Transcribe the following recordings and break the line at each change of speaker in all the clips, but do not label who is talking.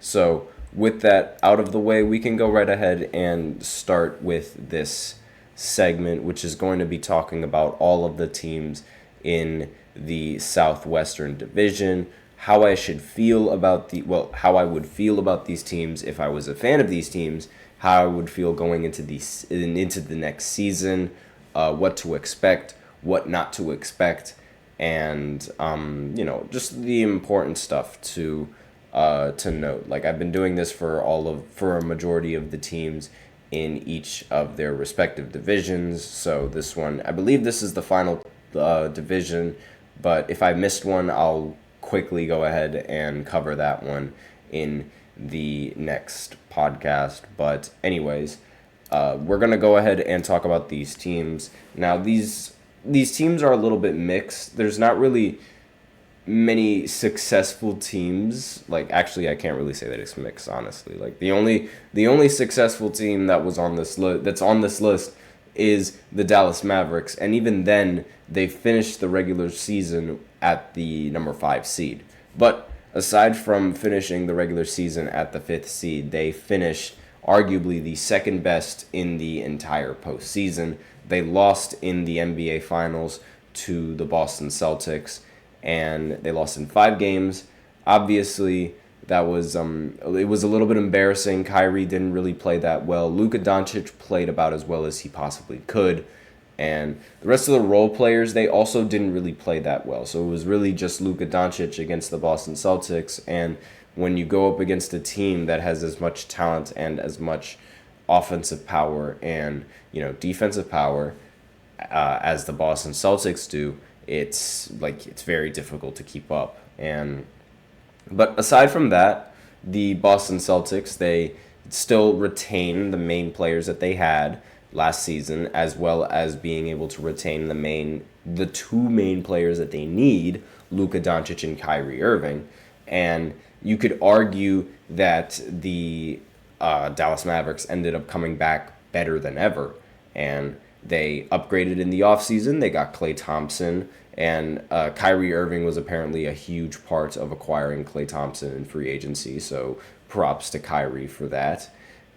So with that out of the way, we can go right ahead and start with this segment, which is going to be talking about all of the teams in the Southwestern Division, how I should feel about how I would feel about these teams if I was a fan of these teams, how I would feel going into the next season, what to expect, what not to expect, and just the important stuff to note. Like, I've been doing this for a majority of the teams in each of their respective divisions. So this one, I believe this is the final division, but if I missed one, I'll quickly go ahead and cover that one in the next podcast. But anyways, we're gonna go ahead and talk about these teams. Now, these teams are a little bit mixed. There's not really many successful teams. Like, actually, I can't really say that it's mixed, honestly. Like, the only successful team that's on this list is the Dallas Mavericks, and even then they finished the regular season at the number 5 seed. But aside from finishing the regular season at the 5th seed, they finished arguably the second best in the entire postseason. They lost in the NBA Finals to the Boston Celtics, and they lost in 5 games. Obviously, that was it was a little bit embarrassing. Kyrie didn't really play that well. Luka Doncic played about as well as he possibly could, and the rest of the role players, they also didn't really play that well. So it was really just Luka Doncic against the Boston Celtics, and when you go up against a team that has as much talent and as much offensive power and defensive power as the Boston Celtics do, it's very difficult to keep up. But aside from that, the Boston Celtics, they still retain the main players that they had last season, as well as being able to retain the two main players that they need, Luka Doncic and Kyrie Irving. And you could argue that the Dallas Mavericks ended up coming back better than ever, and they upgraded in the offseason. They got Klay Thompson, and Kyrie Irving was apparently a huge part of acquiring Klay Thompson in free agency, so props to Kyrie for that.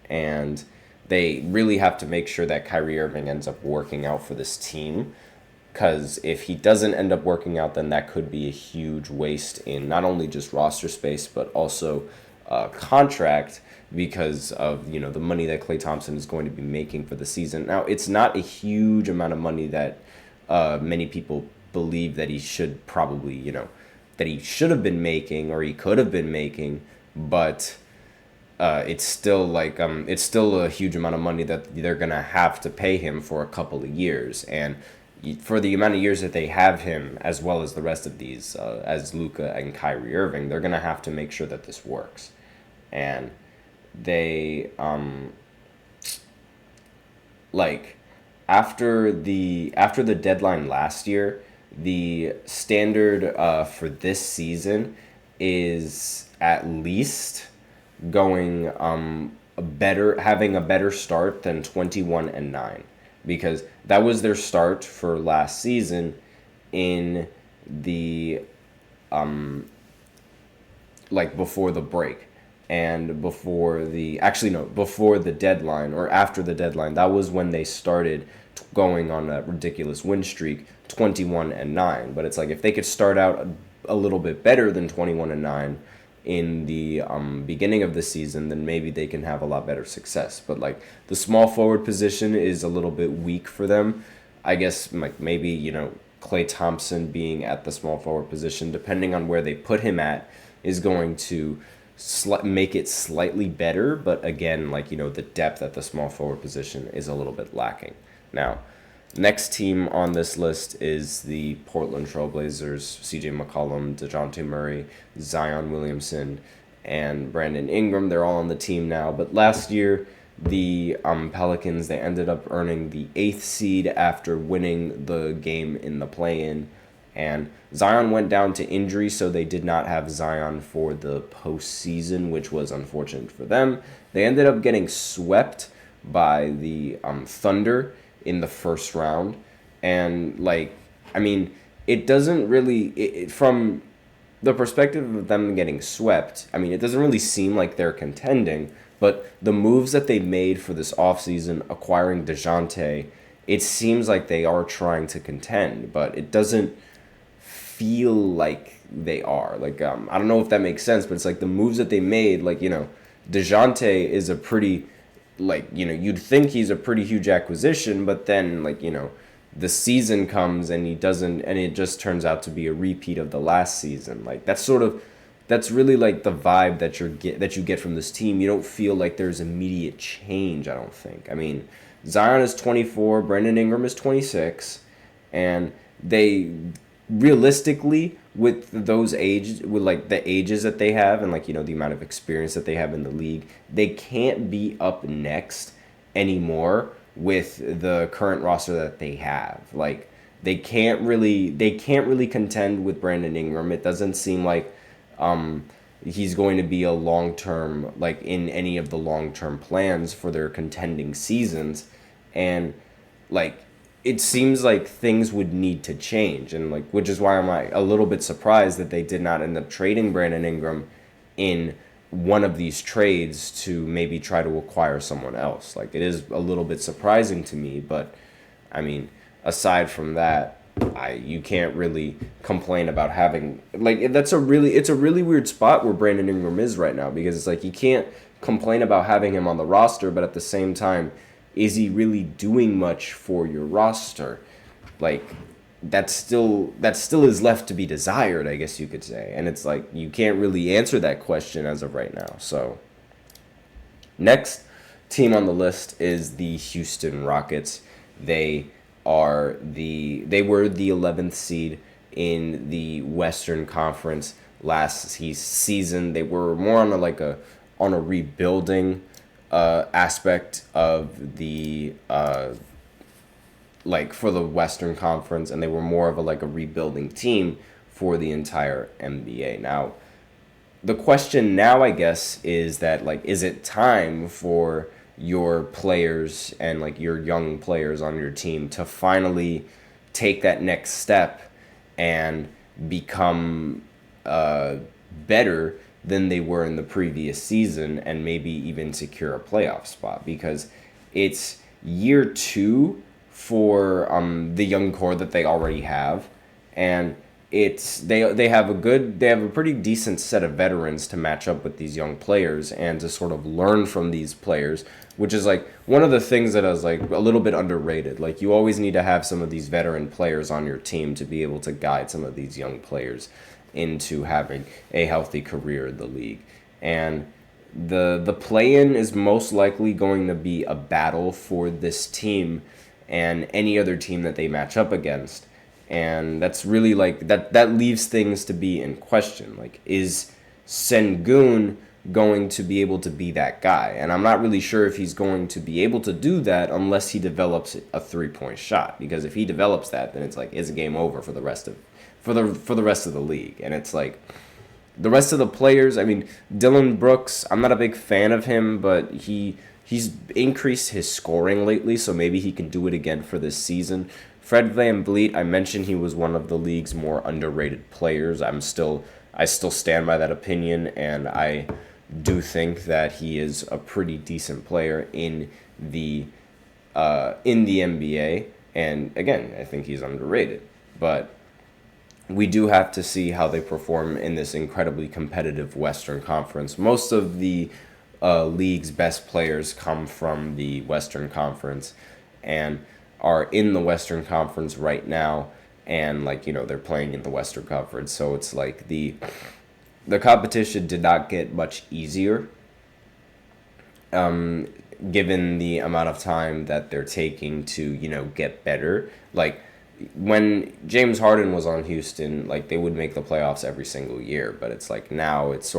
And they really have to make sure that Kyrie Irving ends up working out for this team, because if he doesn't end up working out, then that could be a huge waste in not only just roster space, but also contract, because of the money that Klay Thompson is going to be making for the season. Now, it's not a huge amount of money that many people believe that he should that he should have been making or he could have been making, but it's still a huge amount of money that they're gonna have to pay him for a couple of years. And for the amount of years that they have him, as well as the rest of these, as Luka and Kyrie Irving, they're gonna have to make sure that this works. And they after the deadline last year, the standard for this season is at least going having a better start than 21-9, because that was their start for last season in the before the break. And before the deadline, or after the deadline, that was when they started going on that ridiculous win streak, 21-9. But it's like, if they could start out a little bit better than 21-9 in the beginning of the season, then maybe they can have a lot better success. But the small forward position is a little bit weak for them. I guess maybe Klay Thompson being at the small forward position, depending on where they put him at, is going to make it slightly better. But again, the depth at the small forward position is a little bit lacking. Now, next team on this list is the Portland Trailblazers. CJ McCollum, DeJounte Murray, Zion Williamson, and Brandon Ingram. They're all on the team now. But last year, the Pelicans, they ended up earning the 8th seed after winning the game in the play-in. And Zion went down to injury, so they did not have Zion for the postseason, which was unfortunate for them. They ended up getting swept by the Thunder in the first round. And, it doesn't really... from the perspective of them getting swept, I mean, it doesn't really seem like they're contending, but the moves that they made for this offseason, acquiring DeJounte, it seems like they are trying to contend, but it doesn't feel like they are. Like, I don't know if that makes sense, but it's like the moves that they made, like, DeJounte is a pretty, like, you'd think he's a pretty huge acquisition, but then, like, the season comes and he doesn't, and it just turns out to be a repeat of the last season. Like, that's really like the vibe that you get from this team. You don't feel like there's immediate change, I don't think. I mean, Zion is 24, Brandon Ingram is 26, and they realistically, with those ages, with like the ages that they have and like the amount of experience that they have in the league, they can't be up next anymore with the current roster that they have. Like, they can't really contend with Brandon Ingram. It doesn't seem like he's going to be a long-term, like, in any of the long-term plans for their contending seasons. And like, it seems like things would need to change, and like, which is why I'm like a little bit surprised that they did not end up trading Brandon Ingram in one of these trades to maybe try to acquire someone else. Like, it is a little bit surprising to me, but I mean, aside from that, you can't really complain about having, like, it's a really weird spot where Brandon Ingram is right now, because it's like you can't complain about having him on the roster, but at the same time, is he really doing much for your roster? Like, that still is left to be desired, I guess you could say. And it's like, you can't really answer that question as of right now. So, next team on the list is the Houston Rockets. They were the 11th seed in the Western Conference last season. They were more on a rebuilding aspect of the for the Western Conference, and they were more of a rebuilding team for the entire NBA. Now, the question now, I guess, is that, like, is it time for your players and your young players on your team to finally take that next step and become better than they were in the previous season, and maybe even secure a playoff spot? Because it's year 2 for the young core that they already have, and they have a pretty decent set of veterans to match up with these young players and to sort of learn from these players, which is like one of the things that is like a little bit underrated. Like, you always need to have some of these veteran players on your team to be able to guide some of these young players into having a healthy career in the league. And the play-in is most likely going to be a battle for this team and any other team that they match up against. And that's really that leaves things to be in question. Like, is Sengun going to be able to be that guy? And I'm not really sure if he's going to be able to do that unless he develops a 3-point shot. Because if he develops that, then it's a game over for the rest of the league. And it's like, the rest of the players, I mean, Dylan Brooks, I'm not a big fan of him, but he's increased his scoring lately, so maybe he can do it again for this season. Fred VanVleet, I mentioned he was one of the league's more underrated players. I still stand by that opinion, and I do think that he is a pretty decent player in the NBA. And again, I think he's underrated, but we do have to see how they perform in this incredibly competitive Western Conference. Most of the league's best players come from the Western Conference and are in the Western Conference right now, and they're playing in the Western Conference. So it's like the competition did not get much easier, given the amount of time that they're taking to get better. Like, when James Harden was on Houston, they would make the playoffs every single year, but it's like now it's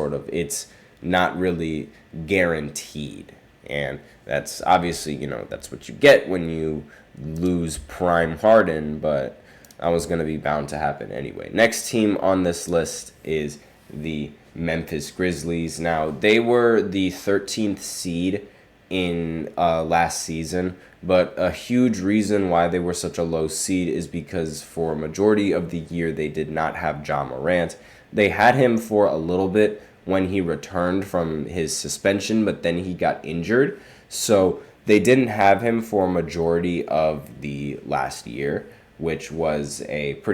not really guaranteed. And that's obviously, that's what you get when you lose prime Harden, but that was going to be bound to happen anyway. Next team on this list is the Memphis Grizzlies. Now, they were the 13th seed in last season, but a huge reason why they were such a low seed is because for a majority of the year they did not have Ja Morant. They had him for a little bit when he returned from his suspension, but then he got injured. So they didn't have him for a majority of the last year, which was it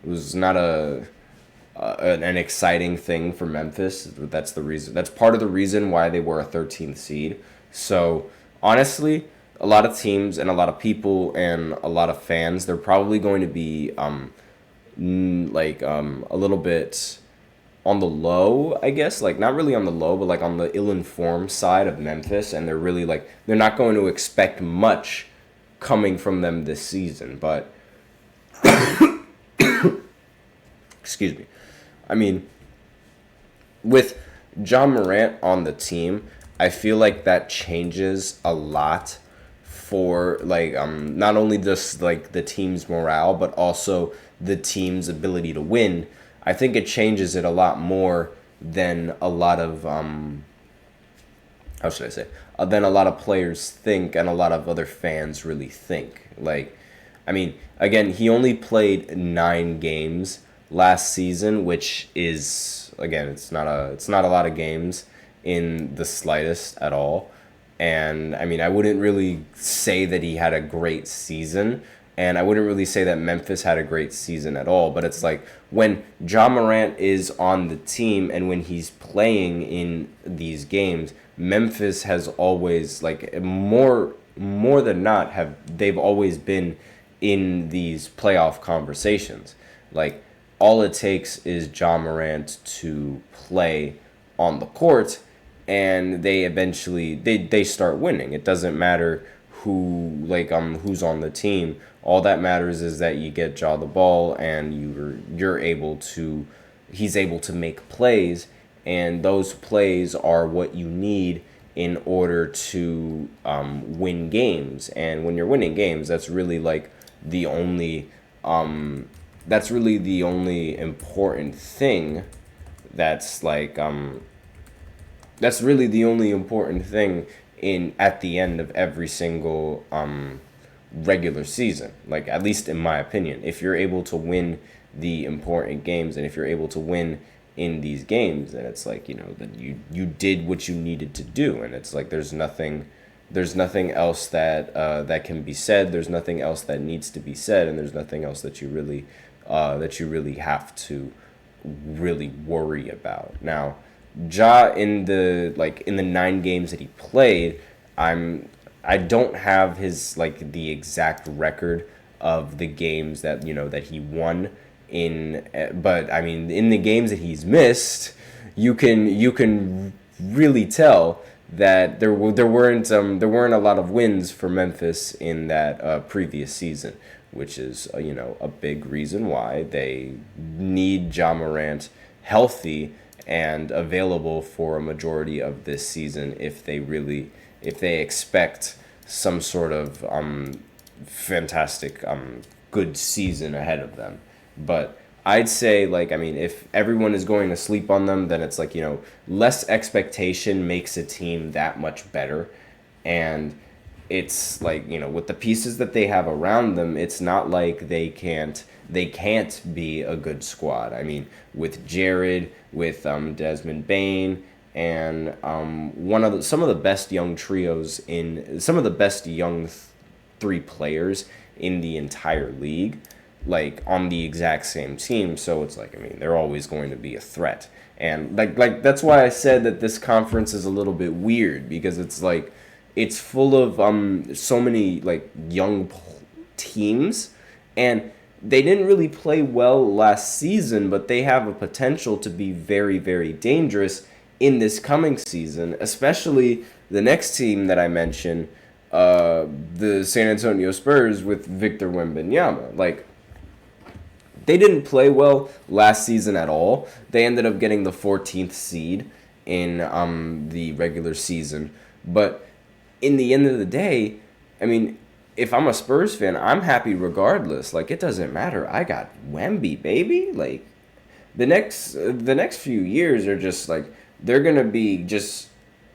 was not an exciting thing for Memphis. That's the reason. That's part of the reason why they were a 13th seed. So honestly, a lot of teams and a lot of people and a lot of fans, they're probably going to be a little bit on the low, I guess, like not really on the low, but like on the ill-informed side of Memphis, and they're not going to expect much coming from them this season. But excuse me. I mean, with Ja Morant on the team, I feel like that changes a lot for not only just like the team's morale, but also the team's ability to win. I think it changes it a lot more than a lot of how should I say? Than a lot of players think and a lot of other fans really think. Like, I mean, again, he only played 9 games last season, which is, again, it's not a lot of games in the slightest at all. And I mean, I wouldn't really say that he had a great season, and I wouldn't really say that Memphis had a great season at all. But it's like when Ja Morant is on the team and when he's playing in these games, Memphis has always, like, more than not, they've always been in these playoff conversations. Like, all it takes is Ja Morant to play on the court, and they eventually they start winning. It doesn't matter who's on the team. All that matters is that you get Ja the ball, and he's able to make plays, and those plays are what you need in order to win games. And when you're winning games, that's really like the only important thing. That's really the only important thing at the end of every single regular season. Like, at least in my opinion, if you're able to win the important games, and if you're able to win in these games, then it's like, then you did what you needed to do, and it's like there's nothing else that can be said. There's nothing else that needs to be said, and there's nothing else that you really have to really worry about. Now, Ja, in the 9 games that he played, I don't have his the exact record of the games that that he won in, but I mean, in the games that he's missed, you can really tell that there weren't a lot of wins for Memphis in that previous season, which is a big reason why they need Ja Morant healthy and available for a majority of this season if they expect some sort of fantastic good season ahead of them. But I'd say, if everyone is going to sleep on them, then it's less expectation makes a team that much better. And it's with the pieces that they have around them, it's not like they can't be a good squad. I mean, with Jared, with Desmond Bane, and some of the best young trios some of the best young 3 players in the entire league, on the exact same team. So it's they're always going to be a threat. And that's why I said that this conference is a little bit weird, because it's full of so many young teams, and they didn't really play well last season, but they have a potential to be very, very dangerous in this coming season, especially the next team that I mentioned, the San Antonio Spurs with Victor Wembanyama. They didn't play well last season at all. They ended up getting the 14th seed in the regular season. But in the end of the day, I mean, if I'm a Spurs fan, I'm happy regardless. It doesn't matter. I got Wemby, baby. The next few years are just they're gonna be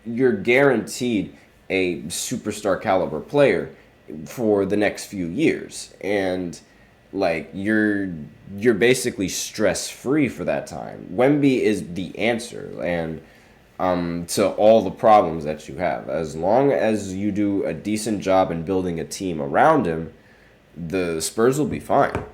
you're guaranteed a superstar caliber player for the next few years. And like you're basically stress free for that time. Wemby is the answer, and to all the problems that you have. As long as you do a decent job in building a team around him, the Spurs will be fine.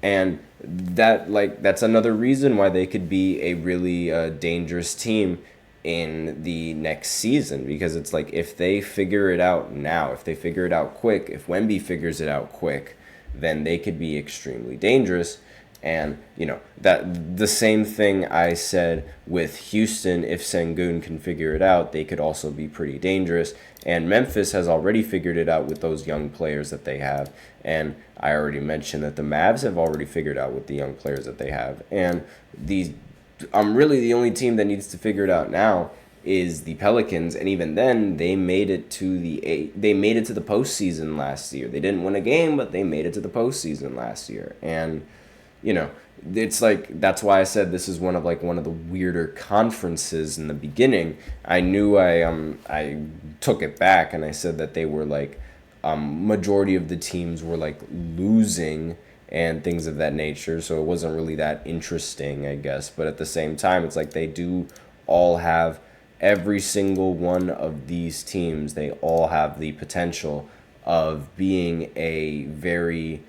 And that's another reason why they could be a really dangerous team in the next season, because it's like if they figure it out now, if they figure it out quick, if Wemby figures it out quick, then they could be extremely dangerous. And that the same thing I said with Houston, if Sengun can figure it out, they could also be pretty dangerous. And Memphis has already figured it out with those young players that they have. And I already mentioned that the Mavs have already figured out with the young players that they have. And really the only team that needs to figure it out now is the Pelicans, and even then they made it to the postseason last year. They didn't win a game, but they made it to the postseason last year. And it's like, that's why I said this is one of the weirder conferences in the beginning. I knew I took it back and I said that they were majority of the teams were losing and things of that nature, so it wasn't really that interesting, I guess. But at the same time, it's like they do all have, every single one of these teams, they all have the potential of being a very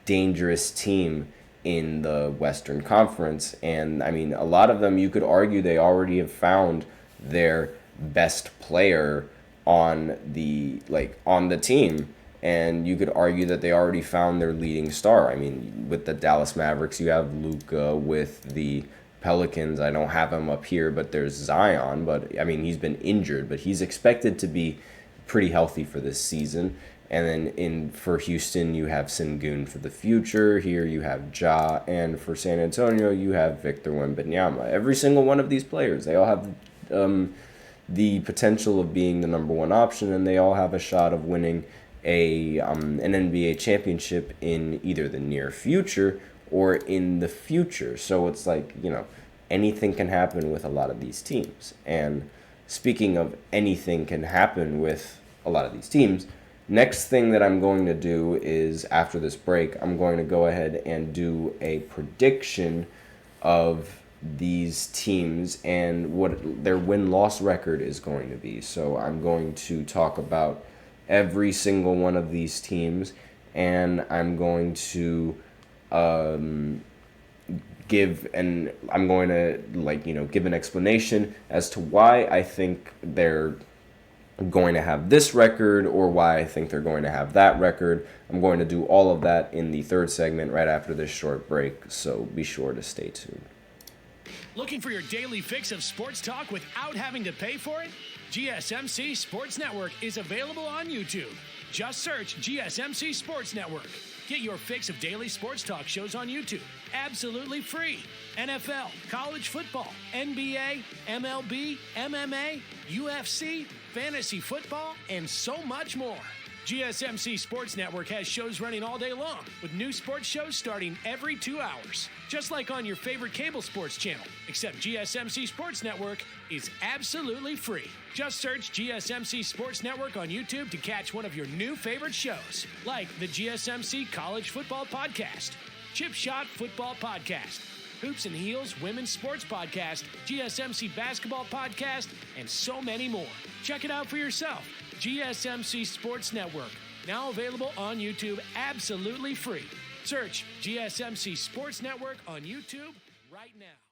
dangerous team in the Western Conference. And I mean, a lot of them, you could argue they already have found their best player on the team, and you could argue that they already found their leading star. I mean, with the Dallas Mavericks, you have Luka. With the Pelicans, I don't have him up here, but there's Zion. But I mean, he's been injured, but he's expected to be pretty healthy for this season. And then for Houston, you have Sengun for the future. Here you have Ja, and for San Antonio, you have Victor Wembanyama. Every single one of these players, they all have the potential of being the number one option, and they all have a shot of winning an NBA championship in either the near future or in the future. So it's like, anything can happen with a lot of these teams. And speaking of anything can happen with a lot of these teams, next thing that I'm going to do is, after this break, I'm going to go ahead and do a prediction of these teams and what their win-loss record is going to be. So I'm going to talk about every single one of these teams, and I'm going to give an explanation as to why I think they're going to have this record or why I think they're going to have that record. I'm going to do all of that in the third segment right after this short break, so be sure to stay tuned.
Looking for your daily fix of sports talk without having to pay for it? GSMC Sports Network is available on YouTube. Just search GSMC Sports Network. Get your fix of daily sports talk shows on YouTube, absolutely free. NFL, college football, NBA, MLB, MMA, UFC, fantasy football, and so much more. GSMC Sports Network has shows running all day long, with new sports shows starting every 2 hours. Just like on your favorite cable sports channel, except GSMC Sports Network is absolutely free. Just search GSMC Sports Network on YouTube to catch one of your new favorite shows, like the GSMC College Football Podcast, Chip Shot Football Podcast, Hoops and Heels Women's Sports Podcast, GSMC Basketball Podcast, and so many more. Check it out for yourself. GSMC Sports Network, now available on YouTube absolutely free. Search GSMC Sports Network on YouTube right now.